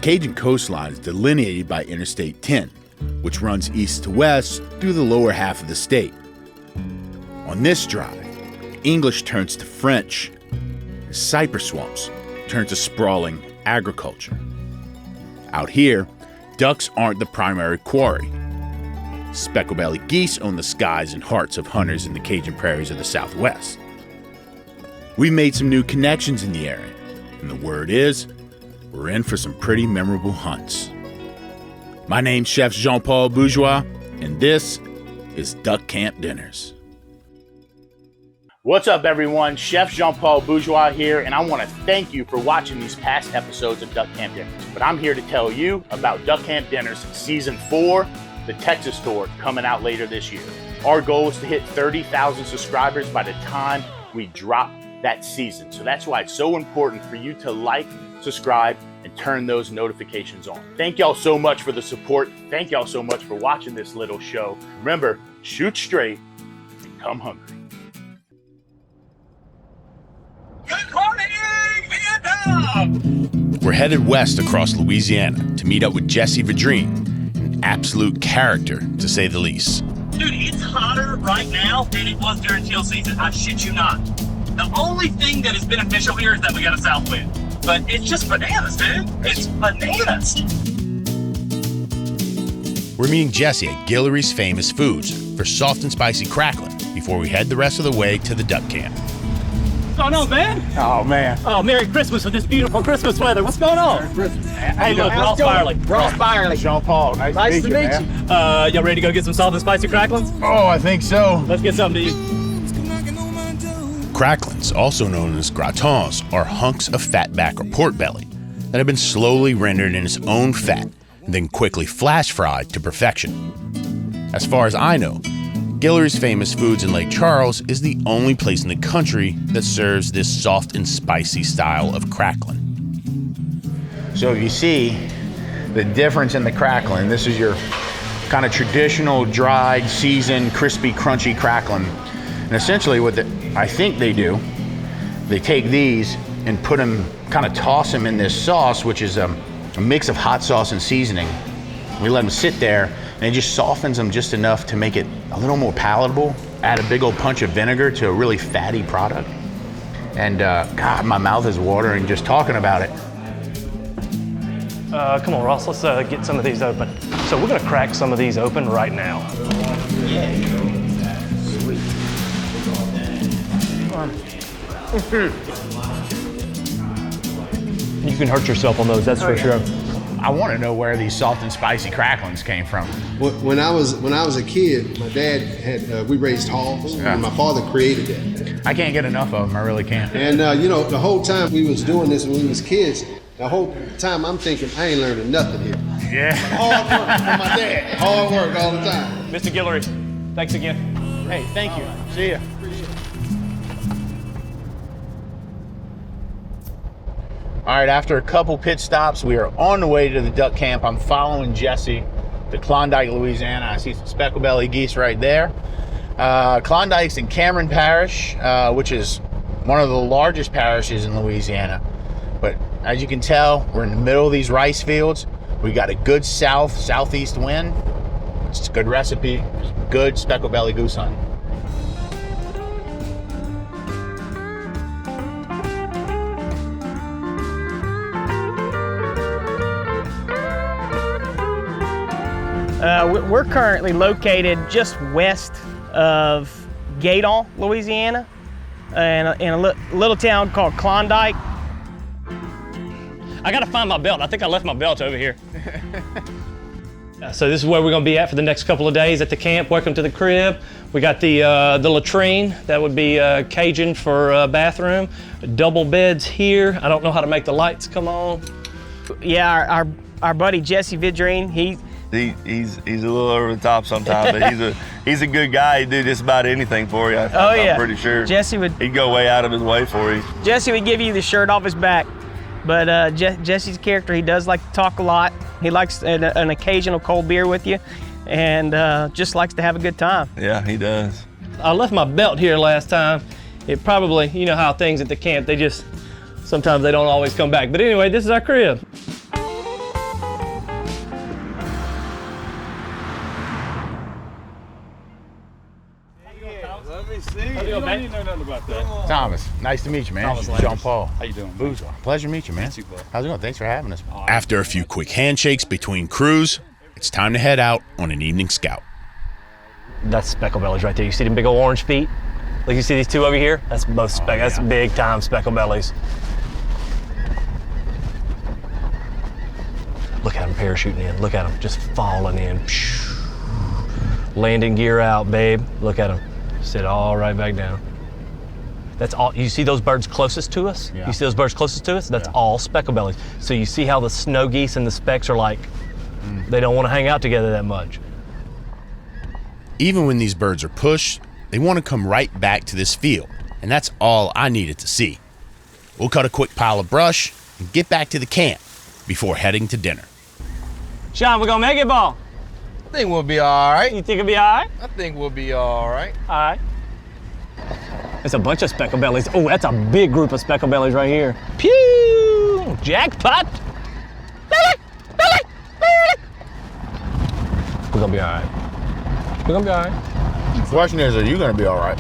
Cajun coastline is delineated by Interstate 10, which runs east to west through the lower half of the state. On this drive, English turns to French, and cypress swamps turn to sprawling agriculture. Out here, ducks aren't the primary quarry. Speckle-bellied geese own the skies and hearts of hunters in the Cajun prairies of the Southwest. We've made some new connections in the area, and the word is, we're in for some pretty memorable hunts. My name's Chef Jean-Paul Bourgeois, and this is Duck Camp Dinners. What's up, everyone? Chef Jean-Paul Bourgeois here, and I want to thank you for watching these past episodes of Duck Camp Dinners. But I'm here to tell you about Duck Camp Dinners Season 4, the Texas tour, coming out later this year. Our goal is to hit 30,000 subscribers by the time we drop that season. So that's why it's so important for you to like, subscribe, and turn those notifications on. Thank y'all so much for the support. Thank y'all so much for watching this little show. Remember, shoot straight and come hungry. Good morning, Vietnam! We're headed west across Louisiana to meet up with Jesse Vadrine, an absolute character, to say the least. Dude, it's hotter right now than it was during teal season. I shit you not. The only thing that is beneficial here is that we got a south wind. But it's just bananas, dude. It's bananas. We're meeting Jesse at Guillory's Famous Foods for soft and spicy crackling before we head the rest of the way to the duck camp. What's going on, man? Oh, man. Oh, Merry Christmas with this beautiful Christmas weather. What's going on? Merry Christmas. Hey, look, Ross Byerly. Ross Byerly. Jean-Paul, nice to meet you. Y'all ready to go get some soft and spicy cracklins? Oh, I think so. Let's get something to eat. Cracklins, also known as gratons, are hunks of fatback or pork belly that have been slowly rendered in its own fat and then quickly flash fried to perfection. As far as I know, Guillory's Famous Foods in Lake Charles is the only place in the country that serves this soft and spicy style of cracklin. So if you see the difference in the cracklin, this is your kind of traditional dried, seasoned, crispy, crunchy cracklin. And essentially what I think they do, they take these and put them, kind of toss them in this sauce, which is a mix of hot sauce and seasoning. We let them sit there and it just softens them just enough to make it a little more palatable. Add a big old punch of vinegar to a really fatty product. And God, my mouth is watering just talking about it. Come on, Ross, let's get some of these open. So we're gonna crack some of these open right now. Yeah. Sweet. You can hurt yourself on those, that's for sure. I want to know where these soft and spicy cracklins came from. When I was a kid, my dad had we raised hogs, and my father created that. I can't get enough of them. I really can't. And the whole time we was doing this when we was kids, the whole time I'm thinking I ain't learning nothing here. Yeah. Hard work from my dad. Hard work all the time. Mr. Guillory, thanks again. Hey, thank you. See ya. All right, after a couple pit stops, we are on the way to the duck camp. I'm following Jesse to Klondike, Louisiana. I see some speckle-bellied geese right there. Klondike's in Cameron Parish, which is one of the largest parishes in Louisiana. But as you can tell, we're in the middle of these rice fields. We got a good southeast wind. It's a good recipe, good speckle-bellied goose hunting. We're currently located just west of Gaydon, Louisiana, in a little town called Klondike. I gotta find my belt. I think I left my belt over here. So this is where we're gonna be at for the next couple of days at the camp. Welcome to the crib. We got the latrine, that would be Cajun for bathroom. Double beds here. I don't know how to make the lights come on. Yeah, our buddy Jesse Vadrine, He's a little over the top sometimes, but he's a good guy. He'd do just about anything for you. I'm pretty sure. He'd go way out of his way for you. Jesse would give you the shirt off his back, but Jesse's a character. He does like to talk a lot. He likes an occasional cold beer with you, and just likes to have a good time. Yeah, he does. I left my belt here last time. It probably, you know how things at the camp, sometimes they don't always come back. But anyway, this is our crib. See, you don't need to know nothing about that. Thomas, nice to meet you, man. Thomas Jean-Paul. How you doing? Boozer. Pleasure to meet you, man. You, How's it going? Thanks for having us. After a few quick handshakes between crews, it's time to head out on an evening scout. That's speckle bellies right there. You see them big old orange feet? Like you see these two over here? That's both speckle. That's big time speckle bellies. Look at them parachuting in. Look at them just falling in. Landing gear out, babe. Look at them. Sit all right back down. That's all. You see those birds closest to us? Yeah. You see those birds closest to us? That's all speckle bellies. So you see how the snow geese and the specks are like, they don't want to hang out together that much. Even when these birds are pushed, they want to come right back to this field, and that's all I needed to see. We'll cut a quick pile of brush and get back to the camp before heading to dinner. Sean, we're gonna make it, ball. I think we'll be all right. You think it'll be all right? I think we'll be all right. All right. There's a bunch of speckle bellies. Oh, that's a big group of speckle bellies right here. Pew! Jackpot! We're gonna be all right. We're gonna be all right. The question is, are you going to be all right?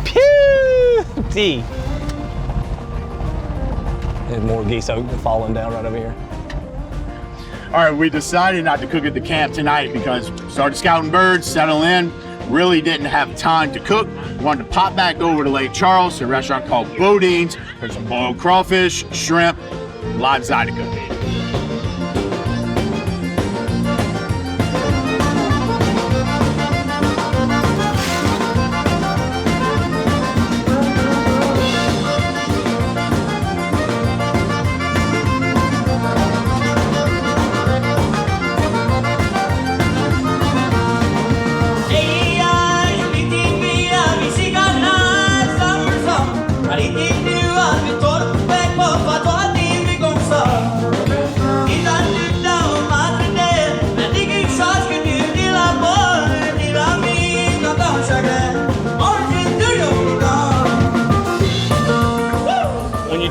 Pew! T. There's more geese falling down right over here. All right, we decided not to cook at the camp tonight because we started scouting birds, settle in, really didn't have time to cook. We wanted to pop back over to Lake Charles to a restaurant called Bodine's. There's some boiled crawfish, shrimp, live zydeco.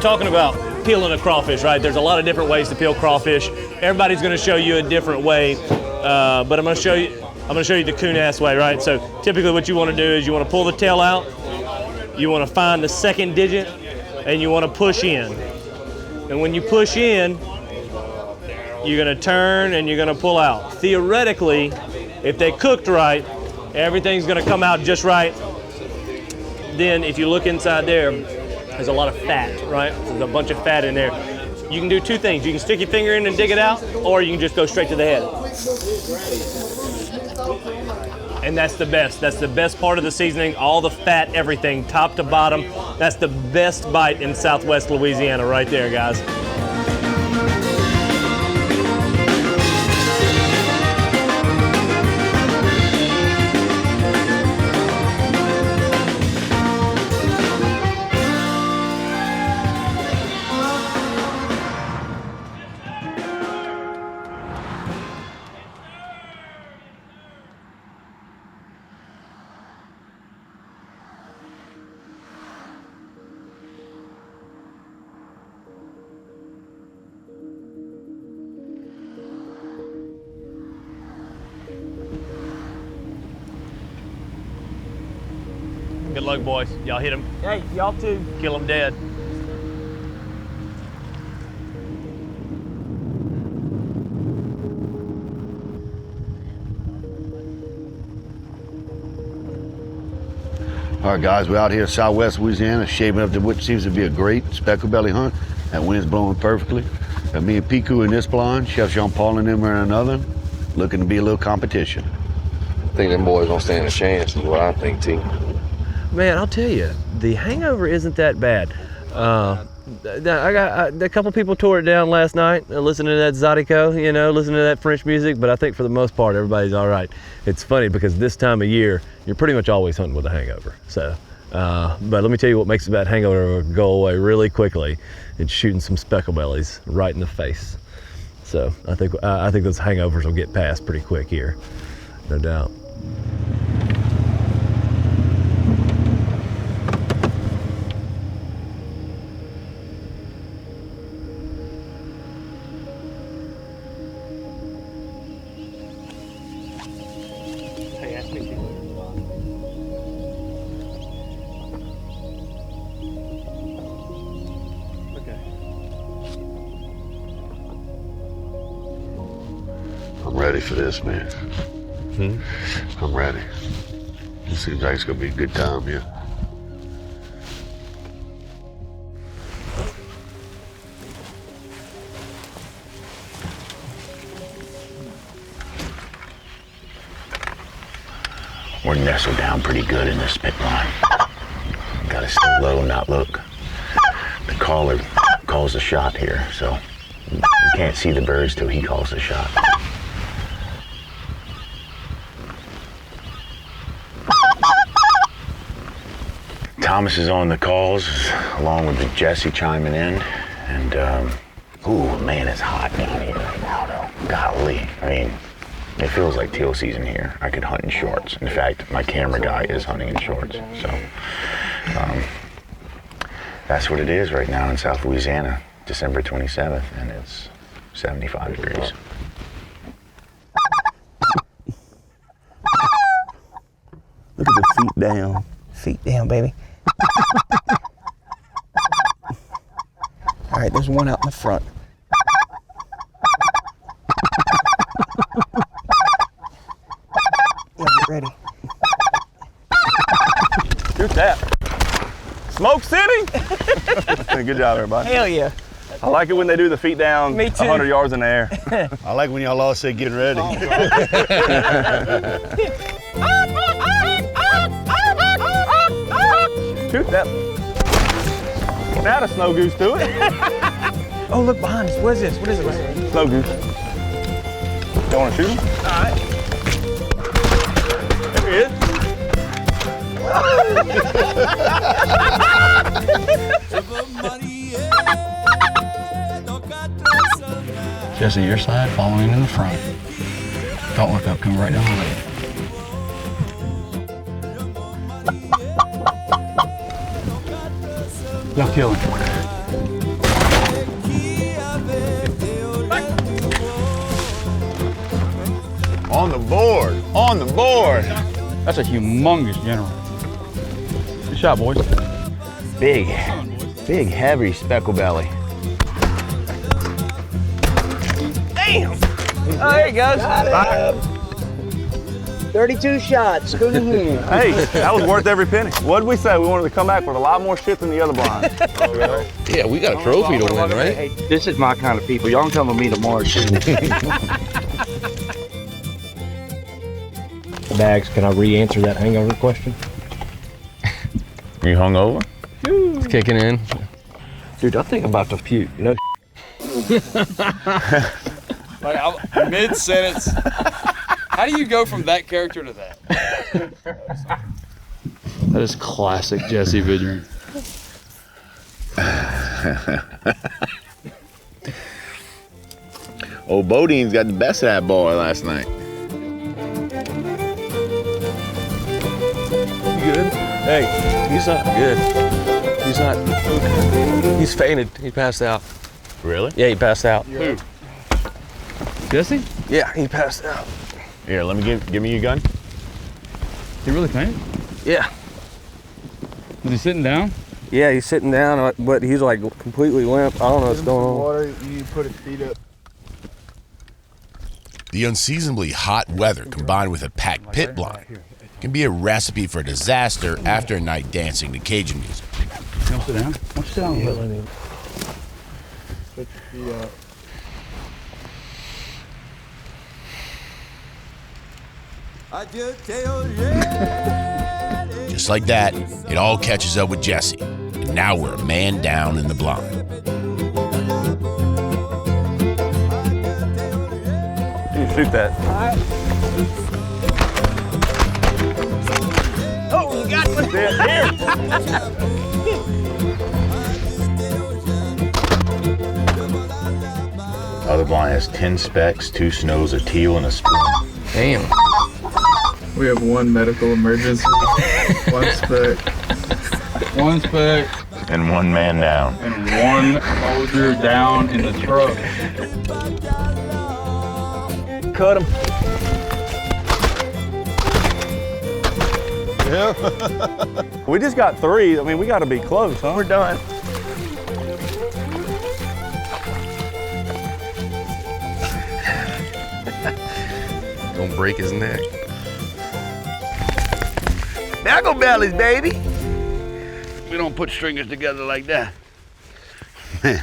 Talking about peeling a crawfish, right? There's a lot of different ways to peel crawfish. Everybody's going to show you a different way, but I'm going to show you the coon-ass way, right? So typically what you want to do is you want to pull the tail out, you want to find the second digit, and you want to push in. And when you push in, you're going to turn and you're going to pull out. Theoretically, if they cooked right, everything's going to come out just right. Then if you look inside there's a lot of fat, right? There's a bunch of fat in there. You can do two things. You can stick your finger in and dig it out, or you can just go straight to the head. And that's the best. That's the best part of the seasoning. All the fat, everything, top to bottom. That's the best bite in Southwest Louisiana right there, guys. Good luck, boys. Y'all hit him. Hey, y'all too. Kill him dead. All right, guys, we're out here in Southwest Louisiana, shaping up to what seems to be a great speckle belly hunt. That wind's blowing perfectly. Got me and Piku in this blind, Chef Jean-Paul and them are in another, looking to be a little competition. I think them boys don't stand a chance is what I think, T. Man, I'll tell you, the hangover isn't that bad. I got a couple people tore it down last night, listening to that zydeco, listening to that French music, but I think for the most part, everybody's all right. It's funny because this time of year, you're pretty much always hunting with a hangover. So, but let me tell you what makes that hangover go away really quickly. It's shooting some speckle bellies right in the face. So I think those hangovers will get past pretty quick here, no doubt. ready for this, man. I'm ready. It seems like it's gonna be a good time here. We're nestled down pretty good in this pit line. Gotta stay low, not look. The caller calls the shot here, so you can't see the birds till he calls the shot. Thomas is on the calls, along with the Jesse chiming in, and ooh, man, it's hot down here right now, though. Golly, I mean, it feels like teal season here. I could hunt in shorts. In fact, my camera guy is hunting in shorts. So that's what it is right now in South Louisiana, December 27th, and it's 75 degrees. Look at the feet down. Feet down, baby. All right, there's one out in the front. Yeah, get ready. Shoot that. Smoke City? Good job, everybody. Hell yeah. I like it when they do the feet down 100 yards in the air. I like when y'all all say get ready. Shoot that. Add a snow goose to it. Oh, look behind us. What is this? What is it? Snow goose. You want to shoot him? All right. There he is. Jesse, your side, following in the front. Don't look up, come right down the lane. Y'all kill him. On the board, on the board. That's a humongous general. Good shot, boys. Big, heavy speckle belly. Damn! Oh, there he goes. 32 shots. Hey, that was worth every penny. What did we say? We wanted to come back with a lot more shit than the other blind. Oh, really? Yeah, we got a trophy to win, right? Hey, this is my kind of people. Y'all can come with me to Marsh. Bags, can I re-answer that hangover question? You hungover? It's kicking in. Dude, I think I'm about to puke, you know? Like, I'm mid-sentence. How do you go from that character to that? That is classic Jesse Vidrin. Old Bodine's got the best of that boy last night. You good? Hey, he's not good. He's not. He's fainted. He passed out. Really? Yeah, he passed out. Who? Jesse? Yeah, he passed out. Here, let me give me your gun. He really fainted? Yeah. Was he sitting down? Yeah, he's sitting down, but he's like completely limp. I don't know what's going on. Water, you put his feet up. The unseasonably hot weather combined with a packed pit blind can be a recipe for disaster after a night dancing to Cajun music. You want to sit down? Why don't you sit down? Put your feet up. Just like that, it all catches up with Jesse, and now we're a man down in the blind. You shoot that. Oh, you got one. Here. Other blind has 10 specks, 2 snows, a teal, and a spoon. Damn. We have one medical emergency, one speck, And 1 man down. and one soldier down in the truck. Cut him. Yeah. We just got 3. I mean, we got to be close, huh? We're done. gonna break his neck. Speckle bellies, baby. We don't put stringers together like that. Man,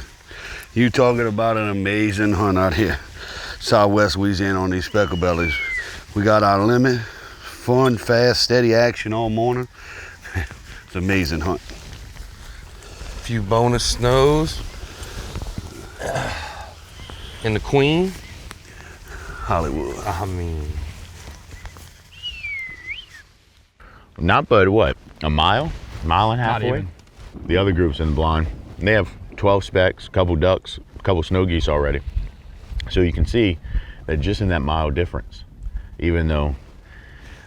you talking about an amazing hunt out here. Southwest Louisiana on these speckle bellies. We got our limit, fun, fast, steady action all morning. It's an amazing hunt. A few bonus snows. And the queen. Hollywood. I mean. Not but what, a mile and a half away? The other group's in the blind. They have 12 specks, a couple ducks, a couple snow geese already. So you can see that just in that mile difference, even though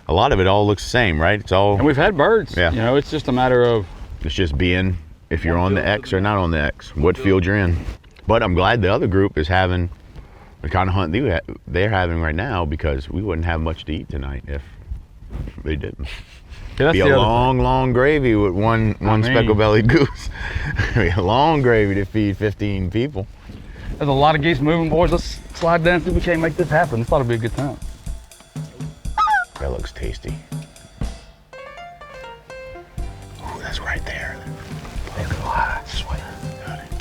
a lot of it all looks the same, right? It's all. And we've had birds. Yeah. You know, it's just a matter of. It's just being, if you're on the X or not on the X, what field you're in. But I'm glad the other group is having the kind of hunt they're having right now, because we wouldn't have much to eat tonight if they didn't. Yeah, be a long gravy with one speckle-bellied goose. Be a long gravy to feed 15 people. There's a lot of geese moving, boys. Let's slide down and see if we can't make this happen. I thought it'd be a good time. That looks tasty. Ooh, that's right there. Oh, sweet. Got it.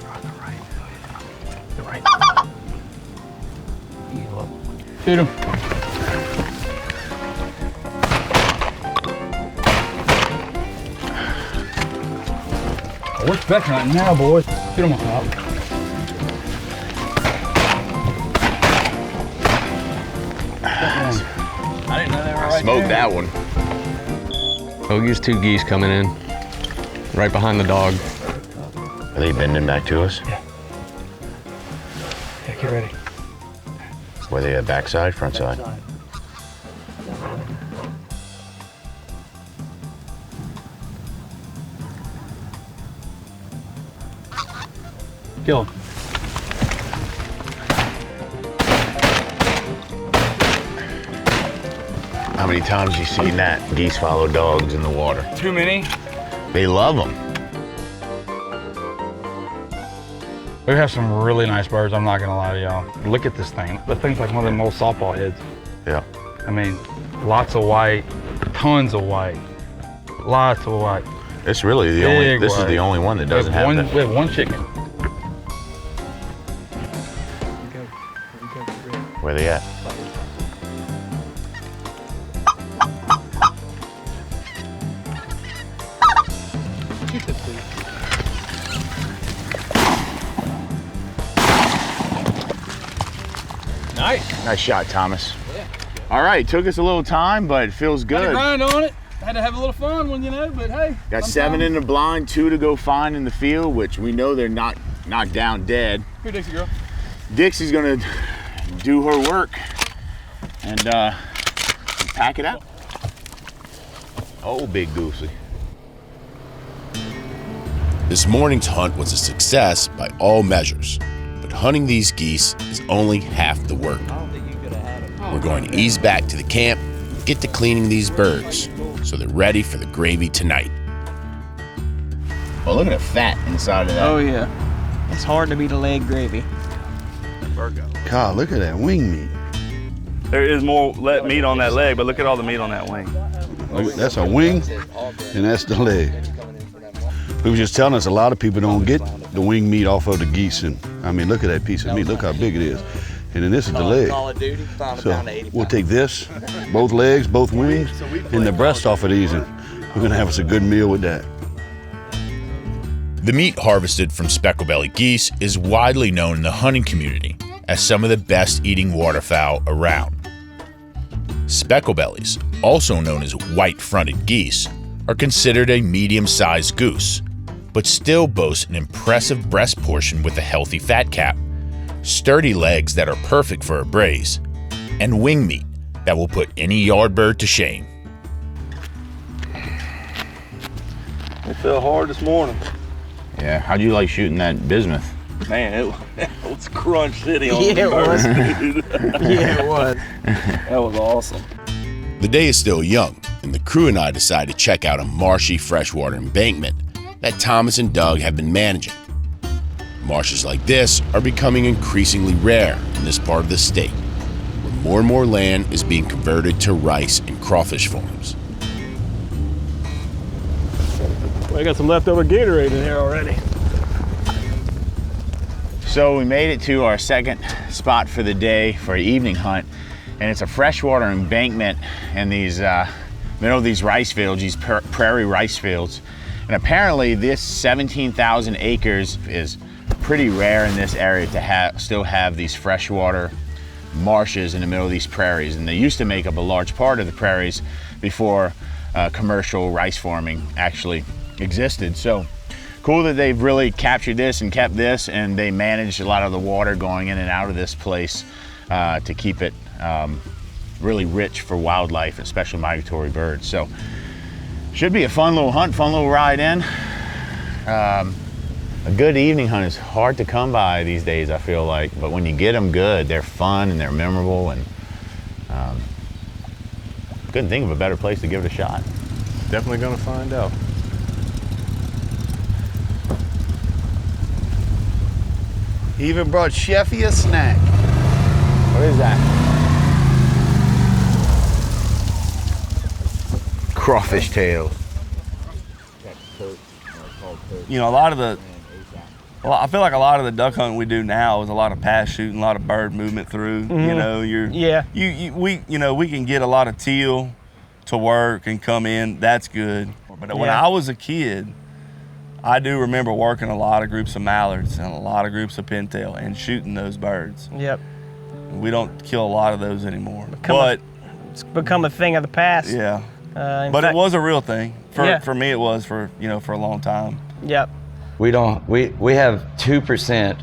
On the right. The right. Shoot him. We're speck hunting now, boys. Shoot him on top. I didn't know they were right smoked there. That one. Oh, there's two geese coming in, right behind the dog. Are they bending back to us? Yeah. Yeah, get ready. Were they backside, front side? Kill him. How many times have you seen that? Geese follow dogs in the water. Too many. They love them. We have some really nice birds, I'm not gonna lie to y'all. Look at this thing. That thing's like one of them old softball heads. Yeah. I mean, lots of white, tons of white, lots of white. It's really the only, this is the only one that doesn't have that. We have one chicken. Where they at? Nice shot, Thomas. Yeah. All right, took us a little time, but it feels good. Had to grind on it. Had to have a little fun when, you know, but hey. Got 7 in the blind, 2 to go find in the field, which we know they're not knocked down dead. Here, Dixie girl. Dixie's gonna do her work and pack it out. Oh, big goosey. This morning's hunt was a success by all measures, but hunting these geese is only half the work. We're going to ease back to the camp, get to cleaning these birds so they're ready for the gravy tonight. Oh, look at the fat inside of that. Oh yeah, it's hard to beat a leg gravy. God, look at that wing meat. There is more meat on that leg, but look at all the meat on that wing. Look, that's a wing, and that's the leg. We were just telling us a lot of people don't get the wing meat off of the geese, and I mean, look at that piece of meat. Look how big it is. And then this is the leg. So we'll take this, both legs, both wings, and the breast off of these, and we're gonna have us a good meal with that. The meat harvested from speckle-bellied geese is widely known in the hunting community as some of the best eating waterfowl around. Speckle-bellies, also known as white-fronted geese, are considered a medium-sized goose, but still boast an impressive breast portion with a healthy fat cap, sturdy legs that are perfect for a braise, and wing meat that will put any yard bird to shame. It felt hard this morning. Yeah, how'd you like shooting that bismuth? Man, it was crunch city on Yeah, the it was. Yeah, it was. That was awesome. The day is still young, and the crew and I decided to check out a marshy freshwater embankment that Thomas and Doug have been managing. Marshes like this are becoming increasingly rare in this part of the state, where more and more land is being converted to rice and crawfish farms. Well, I got some leftover Gatorade in here already. So we made it to our second spot for the day for an evening hunt, and it's a freshwater embankment in these middle of these rice fields, these prairie rice fields. And apparently this 17,000 acres is pretty rare in this area to still have these freshwater marshes in the middle of these prairies. And they used to make up a large part of the prairies before commercial rice farming actually existed. So cool that they've really captured this and kept this, and they managed a lot of the water going in and out of this place to keep it really rich for wildlife, especially migratory birds. So should be a fun little hunt, fun little ride in. A good evening hunt is hard to come by these days, I feel like, but when you get them good, they're fun and they're memorable, and couldn't think of a better place to give it a shot. Definitely gonna find out. He even brought Chefy a snack. What is that? Crawfish tails. You know, I feel like a lot of the duck hunting we do now is a lot of pass shooting, a lot of bird movement through. You know, we can get a lot of teal to work and come in. That's good. But when I was a kid, I do remember working a lot of groups of mallards and a lot of groups of pintail and shooting those birds. Yep. We don't kill a lot of those anymore. It's become a thing of the past. Yeah. But it was a real thing. For me, it was for a long time. Yep. We have 2%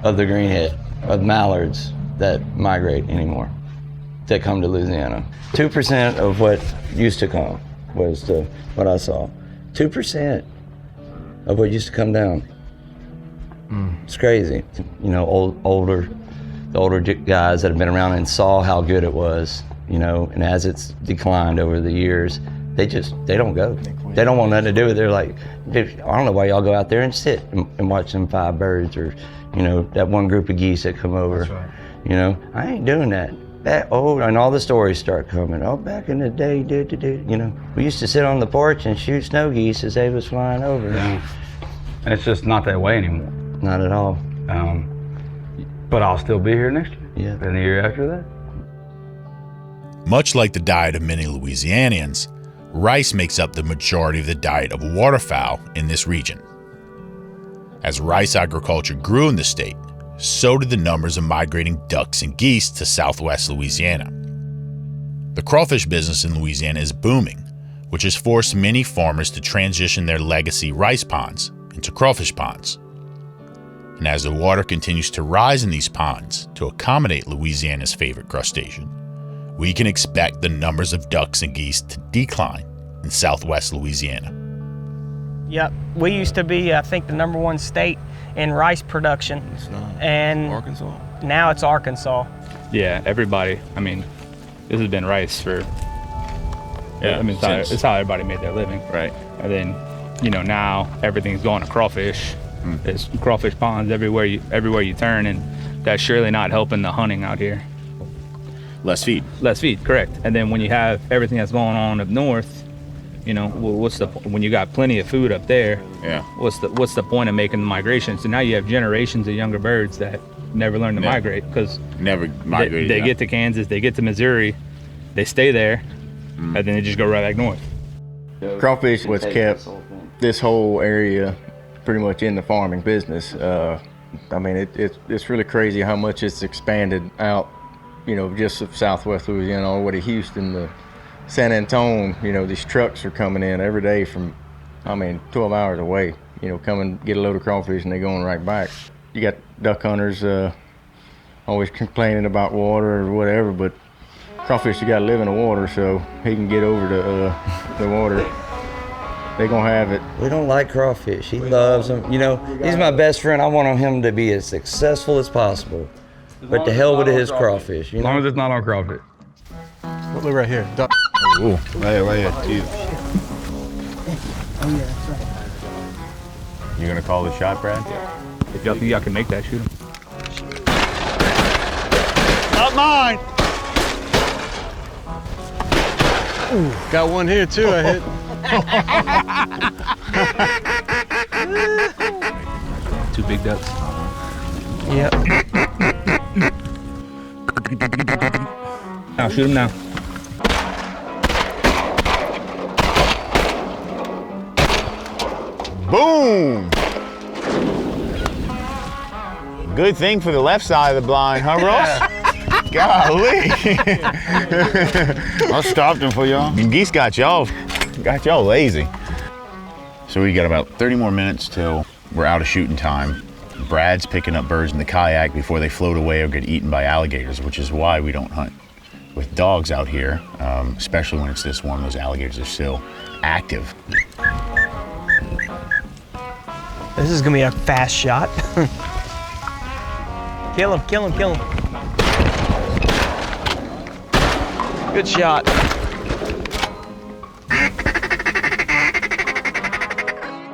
of the greenhead of mallards that migrate anymore, that come to Louisiana. 2% of what used to come was what I saw. 2% of what used to come down. It's crazy. You know, the older guys that have been around and saw how good it was, you know, and as it's declined over the years, they don't go. They don't want nothing to do with it. They're like, I don't know why y'all go out there and sit and watch them 5 birds, or, you know, that one group of geese that come over. That's right. You know, I ain't doing that. And all the stories start coming. Oh, back in the day, you know, we used to sit on the porch and shoot snow geese as they was flying over. Yeah. And it's just not that way anymore. Not at all. But I'll still be here next year. Yeah. And the year after that. Much like the diet of many Louisianians, rice makes up the majority of the diet of waterfowl in this region. As rice agriculture grew in the state, so did the numbers of migrating ducks and geese to southwest Louisiana. The crawfish business in Louisiana is booming, which has forced many farmers to transition their legacy rice ponds into crawfish ponds. And as the water continues to rise in these ponds to accommodate Louisiana's favorite crustacean, we can expect the numbers of ducks and geese to decline in southwest Louisiana. Yep, we used to be, I think, the #1 state in rice production. It's not. And Arkansas. Now it's Arkansas. Yeah, everybody. I mean, this has been rice for. I mean, it's how everybody made their living. Right. And then, you know, now everything's going to crawfish. There's crawfish ponds everywhere you turn, and that's surely not helping the hunting out here. Less feed, correct. And then when you have everything that's going on up north, you know, when you got plenty of food up there, what's the point of making the migration? So now you have generations of younger birds that never learn to migrate, because they get to Kansas, they get to Missouri, they stay there, and then they just go right back north. Crawfish was kept this whole area pretty much in the farming business. I mean, it's really crazy how much it's expanded out, you know, just of southwest Louisiana all the way to Houston, the San Antonio. You know, these trucks are coming in every day from, 12 hours away, you know, come and get a load of crawfish and they're going right back. You got duck hunters always complaining about water or whatever, but crawfish, you gotta live in the water, so he can get over to the water. They're gonna have it. We don't like crawfish. He loves them. You know, he's my best friend. I want him to be as successful as possible. But to hell with his crawfish. You know? As long as it's not on crawfish. Look right here. Duck. Ooh, right here, too. You gonna call the shot, Brad? If y'all think y'all can make that, shoot him. Not mine. Ooh, got one here too, I hit. Two big ducks. Yep. Now shoot him now. Boom. Good thing for the left side of the blind, huh, Ross? Golly. I stopped him for y'all. Geese got y'all lazy. So we got about 30 more minutes till we're out of shooting time. Brad's picking up birds in the kayak before they float away or get eaten by alligators, which is why we don't hunt with dogs out here, especially when it's this warm. Those alligators are still active. This is gonna be a fast shot. Kill him, kill him, kill him. Good shot.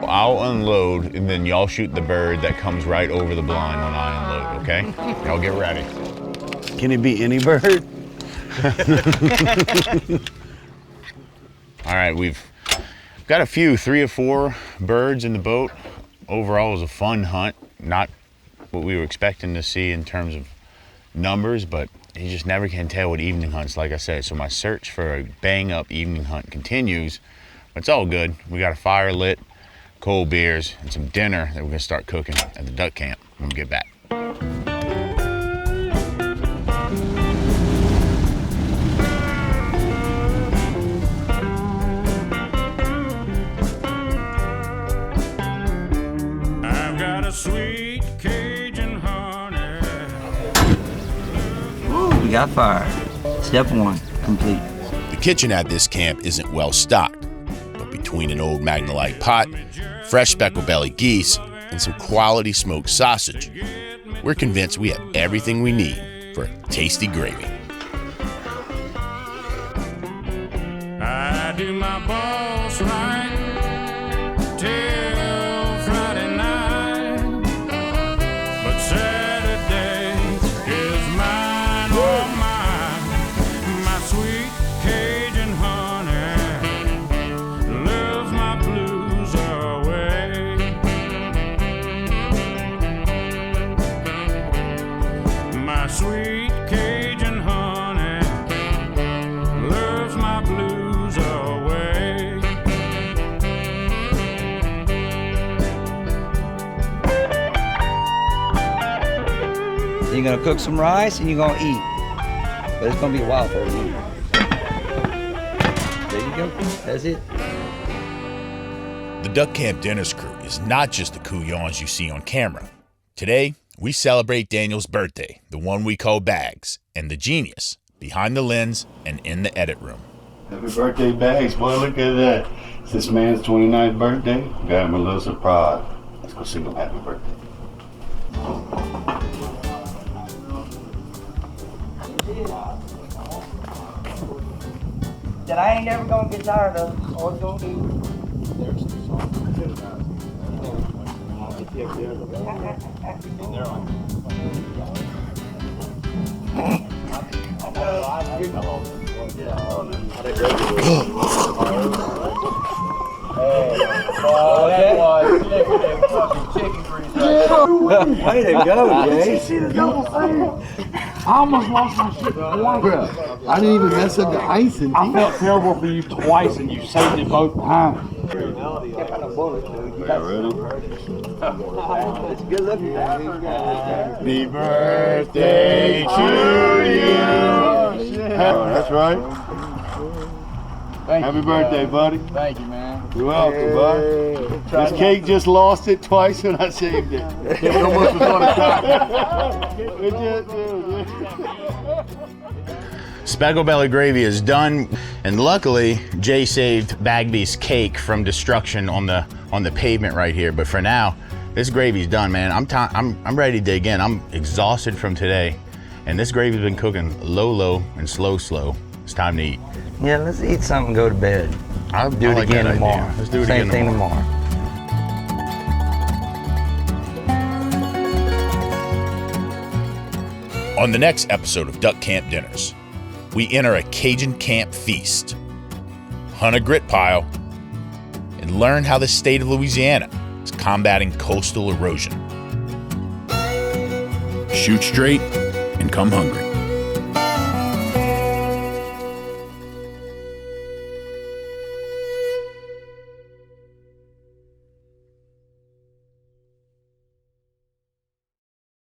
I'll unload, and then y'all shoot the bird that comes right over the blind when I unload, okay? Y'all get ready. Can it be any bird? All right, we've got a few, 3 or 4 birds in the boat. Overall, it was a fun hunt. Not what we were expecting to see in terms of numbers, but you just never can tell with evening hunts, like I said. So my search for a bang-up evening hunt continues, but it's all good. We got a fire lit, cold beers, and some dinner that we're gonna start cooking at the duck camp when we get back. I've got a sweet Cajun honey. Ooh, we got fire. Step 1, complete. The kitchen at this camp isn't well stocked, but between an old Magnolite pot, fresh speckle belly geese, and some quality smoked sausage, we're convinced we have everything we need for a tasty gravy. I do my boss right till Friday night, but Saturday is mine, oh mine. My sweet Cajun honey loves my blues away. My sweet Cajun honey loves my blues away. You're gonna cook some rice and you're gonna eat. But it's gonna be a while for you. There you go. That's it. The Duck Camp Dinners crew is not just the Cajuns you see on camera. Today, we celebrate Daniel's birthday, the one we call Bags, and the genius behind the lens and in the edit room. Happy birthday, Bags. Boy, look at that. It's this man's 29th birthday. Got him a little surprise. Let's go sing him happy birthday. That I ain't never gonna get tired of. Always gonna do. Way to go, Jay. I almost lost my shit twice. I didn't even mess up the icing. I felt terrible for you twice, and you saved it both times. It's good looking. Happy birthday to you. That's right. Happy birthday, buddy. Thank you, man. You're welcome, buddy. This cake just lost it twice and I saved it. It almost was on the top. It just Speckle belly gravy is done, and luckily Jay saved Bagby's cake from destruction on the pavement right here. But for now, this gravy's done, man. I'm ready to dig in. I'm exhausted from today, and this gravy's been cooking low and slow. It's time to eat. Yeah, let's eat something and go to bed. I'll do it again tomorrow. Let's do it Same again thing tomorrow. On the next episode of Duck Camp Dinners, we enter a Cajun camp feast, hunt a grit pile, and learn how the state of Louisiana is combating coastal erosion. Shoot straight and come hungry.